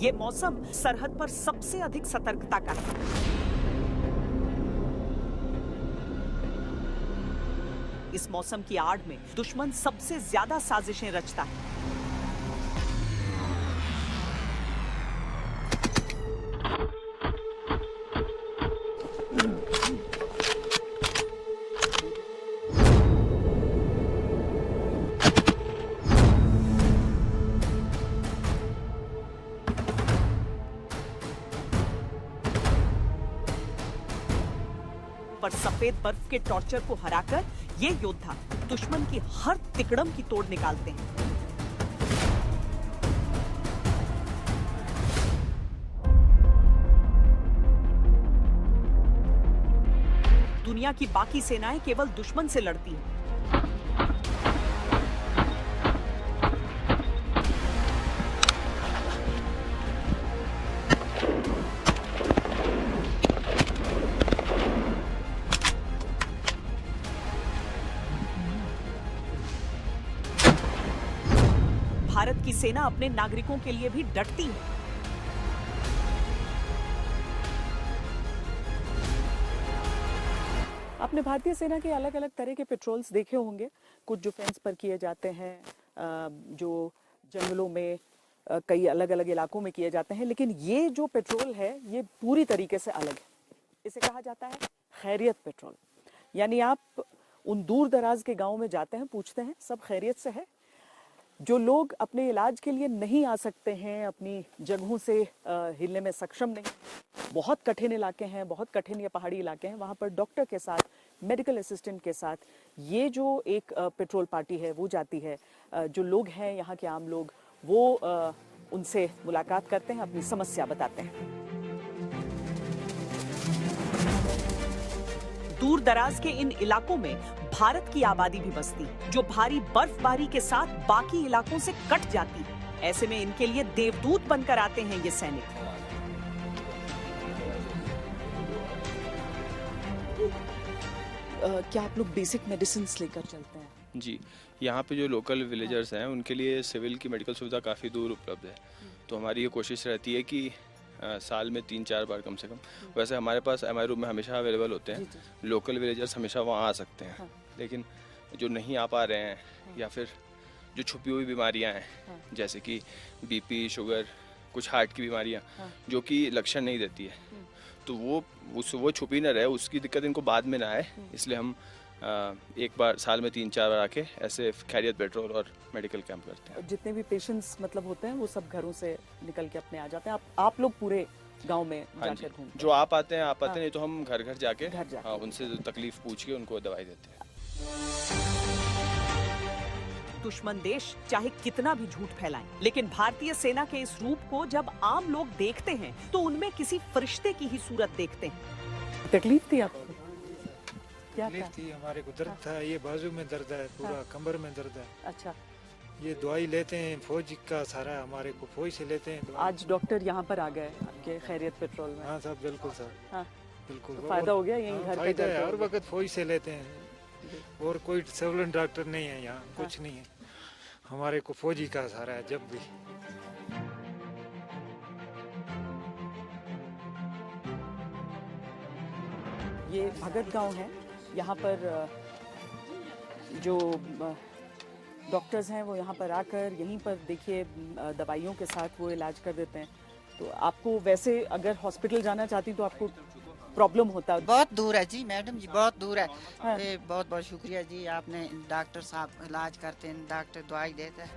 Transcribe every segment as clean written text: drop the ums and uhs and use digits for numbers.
ये मौसम सरहद पर सबसे अधिक सतर्कता का है। इस मौसम की आड़ में दुश्मन सबसे ज्यादा साजिशें रचता है। पर सफेद बर्फ के टॉर्चर को हराकर ये योद्धा दुश्मन की हर तिकड़म की तोड़ निकालते हैं। दुनिया की बाकी सेनाएं केवल दुश्मन से लड़ती हैं। भारत की सेना अपने नागरिकों के लिए भी डटती है। आपने भारतीय सेना के अलग अलग तरह के पेट्रोल्स देखे होंगे, कुछ जो फेंस पर किए जाते हैं, जो जंगलों में कई अलग अलग इलाकों में किए जाते हैं, लेकिन ये जो पेट्रोल है ये पूरी तरीके से अलग है। इसे कहा जाता है खैरियत पेट्रोल। यानी आप उन दूर दराज के गाँव में जाते हैं, पूछते हैं सब खैरियत से है। जो लोग अपने इलाज के लिए नहीं आ सकते हैं, अपनी जगहों से हिलने में सक्षम नहीं, बहुत कठिन इलाके हैं, बहुत कठिन ये पहाड़ी इलाके हैं, वहाँ पर डॉक्टर के साथ, मेडिकल असिस्टेंट के साथ ये जो एक पेट्रोल पार्टी है वो जाती है। जो लोग हैं यहाँ के आम लोग, वो उनसे मुलाकात करते हैं, अपनी समस्या बताते हैं। दूर दराज के इन इलाकों में भारत की आबादी भी बसती, जो भारी बर्फबारी के साथ बाकी इलाकों से कट जाती है। ऐसे में इनके लिए देवदूत बनकर आते हैं ये सैनिक। क्या आप लोग बेसिक मेडिसिन लेकर चलते हैं? जी, यहाँ पे जो लोकल विलेजर्स हैं उनके लिए सिविल की मेडिकल सुविधा काफ़ी दूर उपलब्ध है। तो हमारी ये कोशिश रहती है कि साल में 3-4 बार कम से कम, वैसे हमारे पास एमआई रूम में हमेशा अवेलेबल होते हैं। लोकल विलेजर्स हमेशा वहाँ आ सकते हैं। लेकिन जो नहीं आ पा रहे हैं या फिर जो छुपी हुई बीमारियाँ हैं, जैसे कि बीपी, शुगर, कुछ हार्ट की बीमारियाँ जो कि लक्षण नहीं देती है, तो वो छुपी ना रहे, उसकी दिक्कत इनको बाद में ना आए, इसलिए हम एक बार साल में 3-4 बार आके ऐसे खैरियत पेट्रोल और मेडिकल कैंप करते हैं। जितने भी पेशेंट्स मतलब होते हैं वो सब घरों से निकल के अपने आ जाते हैं। आप लोग पूरे गांव में जाकर घूमते हैं? जो आप आते हैं नहीं तो हम घर घर जाके उनसे तकलीफ पूछ के उनको दवाई देते हैं। दुश्मन देश चाहे कितना भी झूठ फैलाए, लेकिन भारतीय सेना के इस रूप को जब आम लोग देखते हैं तो उनमें किसी फरिश्ते की ही सूरत देखते हैं। तकलीफ थी आपको? क्या थी? हमारे को दर्द था, ये बाजू में दर्द है, पूरा कमर में दर्द है। अच्छा, ये दवाई लेते हैं फौज का सारा, हमारे को फौज से लेते हैं। आज डॉक्टर यहाँ पर आ गए आपके खैरियत पेट्रोल में? हाँ साहब, बिल्कुल सर। हाँ, बिल्कुल तो फायदा हो गया। यही घर पे है, हर वक्त फौज से लेते हैं और कोई सिविल डॉक्टर नहीं है यहाँ, कुछ नहीं है। हमारे को फौजी का सहारा है जब भी। ये भगत गांव है। यहाँ पर जो डॉक्टर्स हैं वो यहाँ पर आकर यहीं पर देखिए दवाइयों के साथ वो इलाज कर देते हैं। तो आपको वैसे अगर हॉस्पिटल जाना चाहती तो आपको प्रॉब्लम होता? बहुत दूर है जी मैडम जी, बहुत दूर है। हाँ। बहुत बहुत शुक्रिया जी, आपने डॉक्टर साहब इलाज करते हैं, डॉक्टर दवाई देते हैं।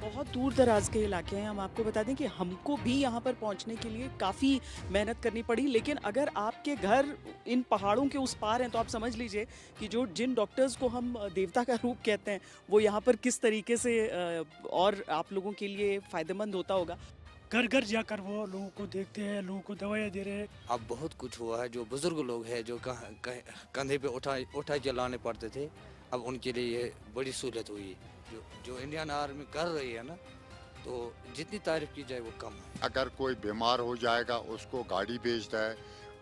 बहुत दूर दराज के इलाके हैं। हम आपको बता दें कि हमको भी यहाँ पर पहुँचने के लिए काफ़ी मेहनत करनी पड़ी, लेकिन अगर आपके घर इन पहाड़ों के उस पार हैं तो आप समझ लीजिए कि जिन डॉक्टर्स को हम देवता का रूप कहते हैं वो यहाँ पर किस तरीके से और आप लोगों के लिए फ़ायदेमंद होता होगा। घर घर जाकर वो लोगों को देखते हैं, लोगों को दवाइयाँ दे रहे हैं। अब बहुत कुछ हुआ है। जो बुजुर्ग लोग हैं जो कंधे पे उठा चलाने पड़ते थे, अब उनके लिए ये बड़ी सहूलत हुई। जो इंडियन आर्मी कर रही है ना, तो जितनी तारीफ की जाए वो कम है। अगर कोई बीमार हो जाएगा उसको गाड़ी भेजता है,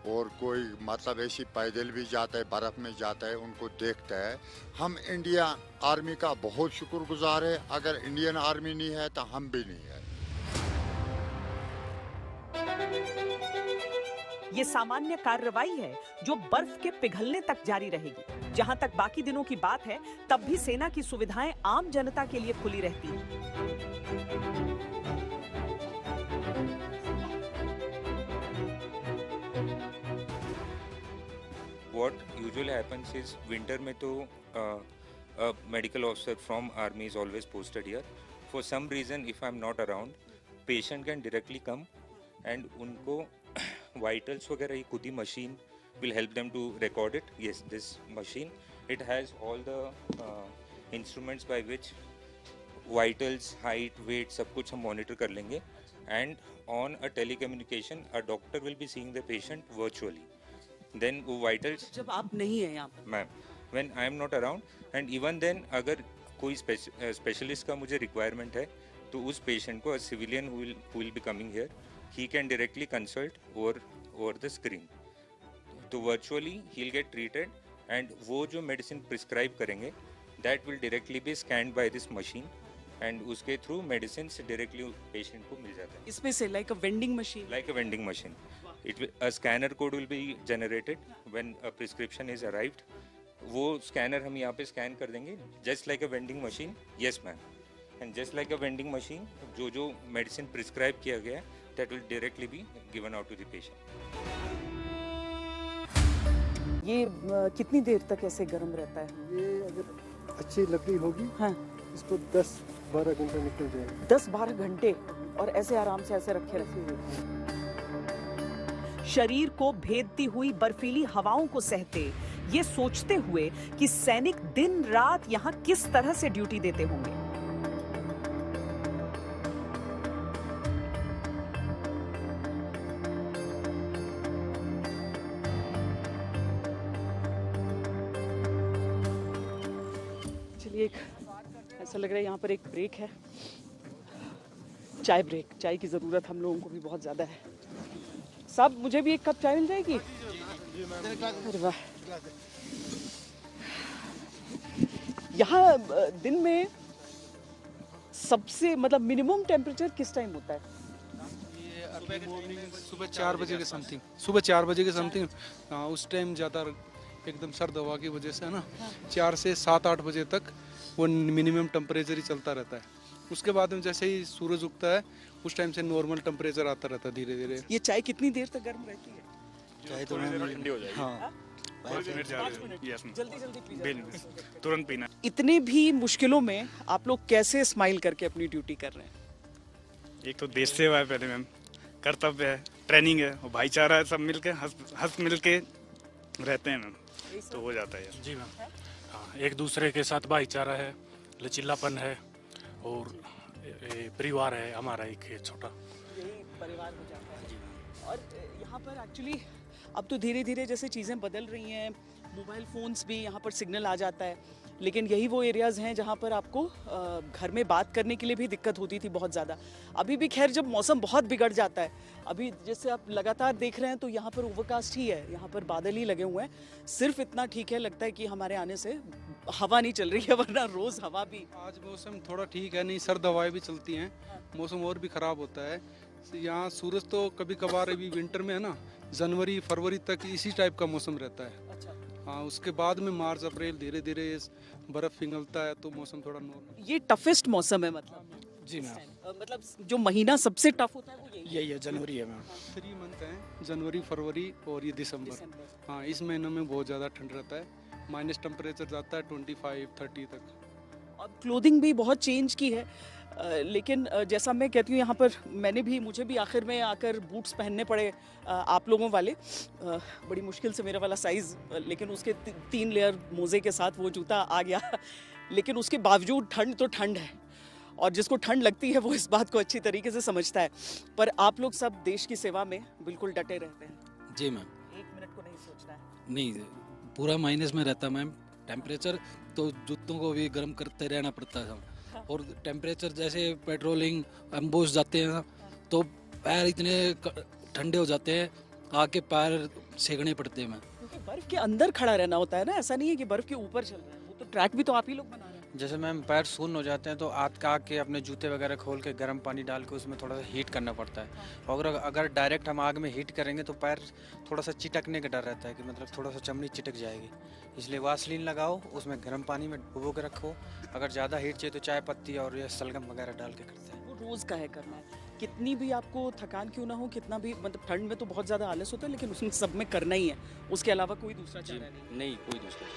और कोई मतलब ऐसी पैदल भी जाता है, बर्फ में जाता है, उनको देखता है। हम इंडिया आर्मी का बहुत शुक्रगुजार है। अगर इंडियन आर्मी नहीं है तो हम भी नहीं है। ये सामान्य कार्रवाई है जो बर्फ के पिघलने तक जारी रहेगी। जहां तक बाकी दिनों की बात है, तब भी सेना की सुविधाएं आम जनता के लिए खुली रहती हैं। What usually happens is winter में तो a medical officer from army is always posted here. For some reason, if I'm not around, patient can directly come and उनको vitals वगैरह ये खुद ही machine will help them to record it. Yes, this machine, it has all the instruments by which vitals, height, weight सब कुछ हम monitor कर लेंगे. And on a telecommunication, a doctor will be seeing the patient virtually. Then वो vitals जब आप नहीं हैं यहाँ पर, ma'am, when I am not around, and even then अगर कोई स्पेशलिस्ट का मुझे रिक्वायरमेंट है तो उस पेशेंट को civilian who will be coming here, he can directly consult over the screen. तो virtually he'll get treated and वो जो मेडिसिन प्रिस्क्राइब करेंगे that will directly be scanned by this machine and उसके through medicine directly patient को मिल जाता है. इसमें से like a vending machine, Like a vending machine. A scanner code will be generated when a prescription is arrived. वो scanner हम यहाँ पे स्कैन कर देंगे, just like a vending machine. Yes ma'am. And just like a vending machine, जो medicine prescribe किया गया है, that will directly be given out to the patient. ये कितनी देर तक ऐसे गर्म रहता है? ये अगर अच्छी लकड़ी होगी, हाँ, इसको 10-12 घंटे निकल जाएगा। 10-12 घंटे और ऐसे आराम से ऐसे रखे रखे। शरीर को भेदती हुई बर्फीली हवाओं को सहते, ये सोचते हुए कि सैनिक दिन रात यहाँ किस तरह से ड्यूटी देते होंगे। चलिए, एक ऐसा लग रहा है यहाँ पर एक ब्रेक है, चाय ब्रेक। चाय की ज़रूरत हम लोगों को भी बहुत ज़्यादा है। साहब, मुझे भी एक कप चाय मिल जाएगी? अरे वाह। यहाँ दिन में सबसे मतलब मिनिमम टेम्परेचर किस टाइम होता है? सुबह 4 बजे के समथिंग, सुबह 4 बजे के समथिंग। हाँ, उस टाइम ज़्यादा एकदम सर्द हवा की वजह से है ना, 4 से 7-8 बजे तक वो मिनिमम टेम्परेचर ही चलता रहता है। उसके बाद में जैसे ही सूरज उगता है उस टाइम से नॉर्मल टेम्परेचर आता रहता है धीरे धीरे। ये चाय कितनी देर तक गर्म रहती है? चाय तो ठंडी हो जाएगी। हाँ, 5 मिनट जल्दी पी जाओ। तुरंत पीना। इतने भी मुश्किलों में आप लोग कैसे स्माइल करके अपनी ड्यूटी कर रहे हैं? एक तो देश सेवा है पहले मैम, कर्तव्य है, ट्रेनिंग है और भाईचारा है, सब मिलके हंस मिल के रहते हैं मैम, तो हो जाता है। जी मैम, हाँ, एक दूसरे के साथ भाईचारा है, लचीलापन है और परिवार है हमारा एक छोटा, यही परिवार हो जाता है। और यहाँ पर एक्चुअली अब तो धीरे धीरे जैसे चीज़ें बदल रही हैं, मोबाइल फ़ोन्स भी यहाँ पर सिग्नल आ जाता है, लेकिन यही वो एरियाज़ हैं जहाँ पर आपको घर में बात करने के लिए भी दिक्कत होती थी बहुत ज़्यादा। अभी भी खैर जब मौसम बहुत बिगड़ जाता है, अभी जैसे आप लगातार देख रहे हैं तो यहाँ पर ओवरकास्ट ही है, यहाँ पर बादल ही लगे हुए हैं। सिर्फ इतना ठीक है, लगता है कि हमारे आने से हवा नहीं चल रही है, वरना रोज़ हवा भी। आज मौसम थोड़ा ठीक है, नहीं सर्द हवाएं भी चलती हैं, मौसम और भी ख़राब होता है। यहाँ सूरज तो कभी कभार अभी विंटर में है ना, जनवरी फरवरी तक इसी टाइप का मौसम रहता है। अच्छा। हाँ, उसके बाद में मार्च अप्रैल धीरे धीरे बर्फ़ पिघलता है तो मौसम थोड़ा नॉर्मल। ये टफेस्ट मौसम है मतलब? जी मैम, मतलब जो महीना सबसे टफ होता है वो यही है, जनवरी है मैम। 3 मंथ हैं, जनवरी फरवरी और ये दिसंबर। हाँ, इस महीनों में बहुत ज़्यादा ठंड रहता है, माइनस टेम्परेचर जाता है 25-30 तक। अब क्लोथिंग भी बहुत चेंज की है, लेकिन जैसा मैं कहती हूँ यहाँ पर मुझे भी आखिर में आकर बूट्स पहनने पड़े आप लोगों वाले, बड़ी मुश्किल से मेरा वाला साइज़, लेकिन उसके 3 लेयर मोज़े के साथ वो जूता आ गया। लेकिन उसके बावजूद ठंड तो ठंड है, और जिसको ठंड लगती है वो इस बात को अच्छी तरीके से समझता है। पर आप लोग सब देश की सेवा में बिल्कुल डटे रहते हैं। जी मैम, 1 मिनट को नहीं सोचना है। नहीं, पूरा माइनस में रहता मैम टेम्परेचर, तो जूतों को भी गर्म करते रहना पड़ता है। और टेम्परेचर जैसे पेट्रोलिंग एम्बोस जाते हैं तो पैर इतने ठंडे हो जाते हैं आके पैर सेकने पड़ते हैं। मैं क्योंकि बर्फ के अंदर खड़ा रहना होता है ना, ऐसा नहीं है कि बर्फ के ऊपर चल रहा है, वो तो ट्रैक भी तो आप ही लोग बना रहे हैं। जैसे मैम पैर सून हो जाते हैं तो आके अपने जूते वगैरह खोल के गर्म पानी डाल के उसमें थोड़ा सा हीट करना पड़ता है। और अगर डायरेक्ट हम आग में हीट करेंगे तो पैर थोड़ा सा चिटकने का डर रहता है कि मतलब थोड़ा सा चमड़ी चिटक जाएगी, इसलिए वासलीन लगाओ, उसमें गर्म पानी में डुबो के रखो। अगर ज़्यादा हीट चाहिए तो चाय पत्ती और ये सलगम वगैरह डाल के करते हैं। वो रोज़ का है करना है, कितनी भी आपको थकान क्यों ना हो, कितना भी मतलब ठंड में तो बहुत ज़्यादा आलस होता है, लेकिन उसमें सब में करना ही है, उसके अलावा कोई दूसरा चारा नहीं। कोई दूसरा।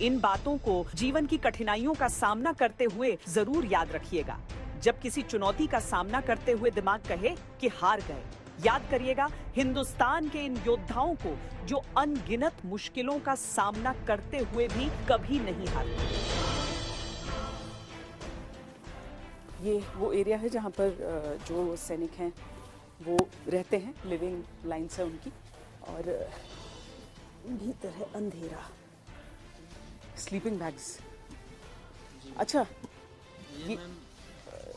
इन बातों को जीवन की कठिनाइयों का सामना करते हुए जरूर याद रखिएगा। जब किसी चुनौती का सामना करते हुए दिमाग कहे कि हार गए, याद करिएगा हिंदुस्तान के इन योद्धाओं को जो अनगिनत मुश्किलों का सामना करते हुए भी कभी नहीं हारे। ये वो एरिया है जहाँ पर जो सैनिक हैं वो रहते हैं, लिविंग लाइन्स है उनकी, और भीतर है अंधेरा, स्लीपिंग बैग्स। अच्छा, ये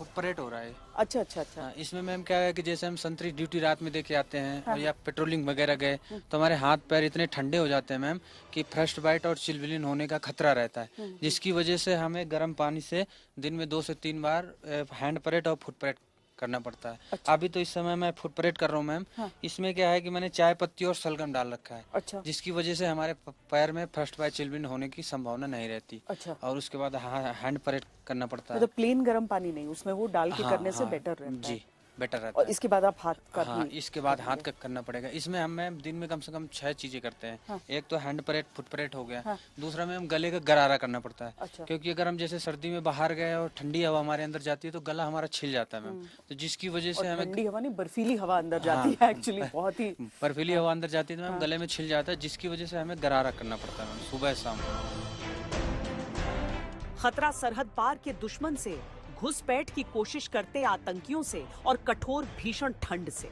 ऑपरेट हो रहा है। अच्छा अच्छा अच्छा। इसमें मैम क्या है कि जैसे हम संतरी ड्यूटी रात में देके आते हैं और या पेट्रोलिंग वगैरह गए तो हमारे हाथ पैर इतने ठंडे हो जाते हैं मैम कि फ्रस्ट बाइट और चिलबिलिन होने का खतरा रहता है, जिसकी वजह से हमें गर्म पानी से दिन में 2 से 3 बार हैंड परेड और फुट परेड करना पड़ता है। अच्छा। अभी तो इस समय मैं फुट परेड कर रहा हूँ मैम। हाँ। इसमें क्या है कि मैंने चाय पत्ती और सलगम डाल रखा है। अच्छा। जिसकी वजह से हमारे पैर में फर्स्ट बाइट चिलबिलिन होने की संभावना नहीं रहती। अच्छा। और उसके बाद हैंड परेड करना पड़ता है। मतलब प्लेन गर्म पानी नहीं, उसमें वो डाल के करने से बेटर रहता है। जी बेटर रहता और इसके बाद आप हाथ का इसके बाद हाथ का करना पड़ेगा। इसमें हम दिन में कम से कम 6 चीजें करते हैं। हाँ। एक तो हैंड परेड फुट परेड हो गया। हाँ। दूसरा में हम गले का गरारा करना पड़ता है। अच्छा। क्योंकि अगर हम जैसे सर्दी में बाहर गए और ठंडी हवा हमारे अंदर जाती है तो गला हमारा छिल जाता है मैम, तो जिसकी वजह से हमें ठंडी हवा नहीं बर्फीली हवा अंदर जाती है, एक्चुअली बहुत ही बर्फीली हवा अंदर जाती है तो मैम गले में छिल जाता है, जिसकी वजह से हमें गरारा करना पड़ता है मैम सुबह शाम। खतरा सरहद पार के दुश्मन से, घुसपैठ की कोशिश करते आतंकियों से और कठोर भीषण ठंड से।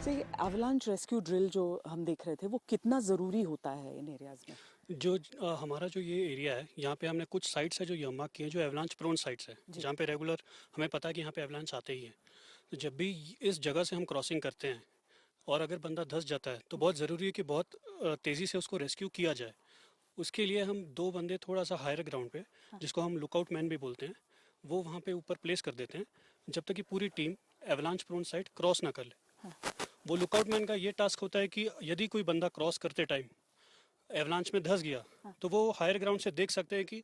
एवलांच रेस्क्यू ड्रिल जो हम देख रहे थे वो कितना ज़रूरी होता है इन एरियाज में? जो हमारा जो ये एरिया है यहाँ पे हमने कुछ साइट्स है जो यमाक की है, जो एवलांच प्रोन साइट्स है, जहाँ पे रेगुलर हमें पता है कि यहाँ पे एवलांच आते ही है। तो जब भी इस जगह से हम क्रॉसिंग करते हैं और अगर बंदा धंस जाता है तो बहुत ज़रूरी है कि बहुत तेज़ी से उसको रेस्क्यू किया जाए। उसके लिए हम 2 बंदे थोड़ा सा हायर ग्राउंड पे, जिसको हम लुकआउट मैन भी बोलते हैं, वो वहाँ पे ऊपर प्लेस कर देते हैं जब तक कि पूरी team avalanche prone site cross ना कर ले। वो लुकआउट मैन का ये टास्क होता है कि यदि कोई बंदा क्रॉस करते टाइम एवलांच में धंस गया तो वो हायर ग्राउंड से देख सकते हैं कि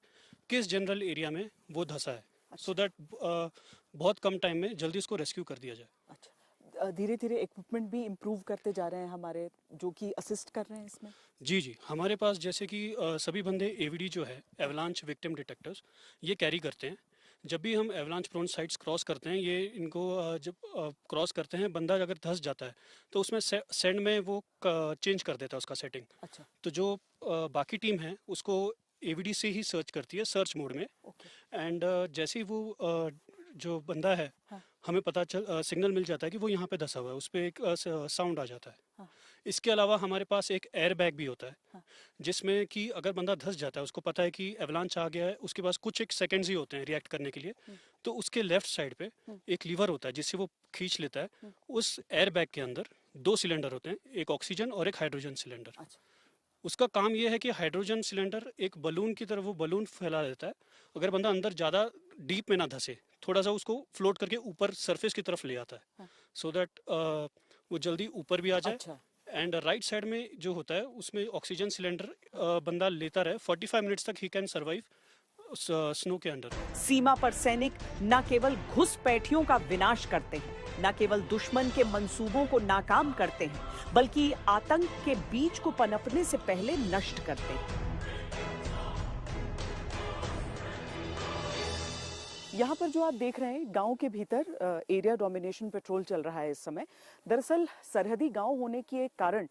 किस जनरल एरिया में वो धंसा है, सो दैट बहुत कम टाइम में जल्दी उसको रेस्क्यू कर दिया जाए। धीरे धीरे इक्विपमेंट भी इम्प्रूव करते जा रहे हैं हमारे, जो कि असिस्ट कर रहे हैं इसमें। जी हमारे पास जैसे कि सभी बंदे एवीडी जो है एवलांच विक्टिम डिटेक्टर्स ये कैरी करते हैं। जब भी हम एवलांच प्रोन साइट्स क्रॉस करते हैं, ये इनको जब क्रॉस करते हैं बंदा अगर धंस जाता है तो उसमें सेंड में वो चेंज कर देता है उसका सेटिंग। अच्छा। तो जो बाकी टीम है उसको एवीडी से ही सर्च करती है, सर्च मोड में। एंड जैसे ही वो जो बंदा है हमें पता सिग्नल मिल जाता है कि वो यहाँ पे धंसा हुआ है, उस पर एक साउंड आ जाता है। इसके अलावा हमारे पास एक एयर बैग भी होता है, जिसमें कि अगर बंदा धंस जाता है, उसको पता है कि एवलांच आ गया है, उसके पास कुछ एक सेकंड्स ही होते हैं रिएक्ट करने के लिए, तो उसके लेफ्ट साइड पे एक लीवर होता है जिससे वो खींच लेता है। उस एयर बैग के अंदर 2 सिलेंडर होते हैं, एक ऑक्सीजन और एक हाइड्रोजन सिलेंडर। उसका काम यह है कि हाइड्रोजन सिलेंडर एक बलून की तरह वो बलून फैला देता है। अगर बंदा अंदर ज़्यादा डीप में ना धंसे, थोड़ा सा उसको फ्लोट करके ऊपर सरफेस की तरफ ले आता है, सो दैट वो जल्दी ऊपर भी आ जाए। अच्छा। एंड राइट साइड में जो होता है उसमें ऑक्सीजन सिलेंडर बंदा लेता रहे, 45 मिनट्स तक ही कैन सर्वाइव स्नो के अंडर। सीमा पर सैनिक न केवल घुसपैठियों का विनाश करते हैं, न केवल दुश्मन के मंसूबों को नाकाम करते हैं, बल्कि आतंक के बीज को पनपने से पहले नष्ट करते हैं। यहाँ पर जो आप देख रहे हैं गांव के भीतर एरिया डोमिनेशन पेट्रोल चल रहा है इस समय। दरअसल सरहदी गांव होने के कारण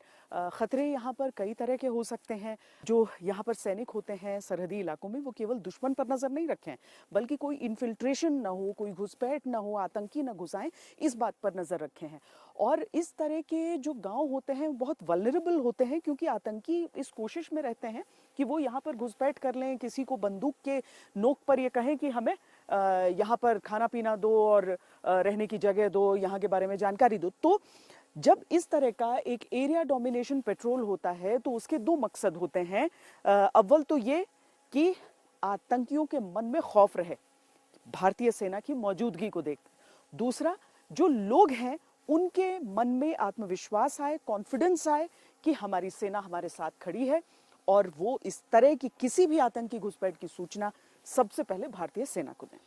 खतरे यहाँ पर कई तरह के हो सकते हैं। जो यहाँ पर सैनिक होते हैं सरहदी इलाकों में, वो केवल दुश्मन पर नजर नहीं रखें, बल्कि कोई इन्फिल्ट्रेशन ना हो, कोई घुसपैठ ना हो, आतंकी ना घुसाएं, इस बात पर नजर रखे हैं। और इस तरह के जो गांव होते हैं बहुत वल्नरेबल होते हैं, क्योंकि आतंकी इस कोशिश में रहते हैं कि वो यहाँ पर घुसपैठ कर लें, किसी को बंदूक के नोक पर ये कहें कि हमें यहाँ पर खाना पीना दो और रहने की जगह दो, यहाँ के बारे में जानकारी दो। तो जब इस तरह का एक एरिया डोमिनेशन पेट्रोल होता है तो उसके दो मकसद होते हैं। अव्वल तो ये कि आतंकियों के मन में खौफ रहे भारतीय सेना की मौजूदगी को देख। दूसरा, जो लोग हैं उनके मन में आत्मविश्वास आए, कॉन्फिडेंस आए कि हमारी सेना हमारे साथ खड़ी है और वो इस तरह की किसी भी आतंकी घुसपैठ की सूचना सबसे पहले भारतीय सेना को दें।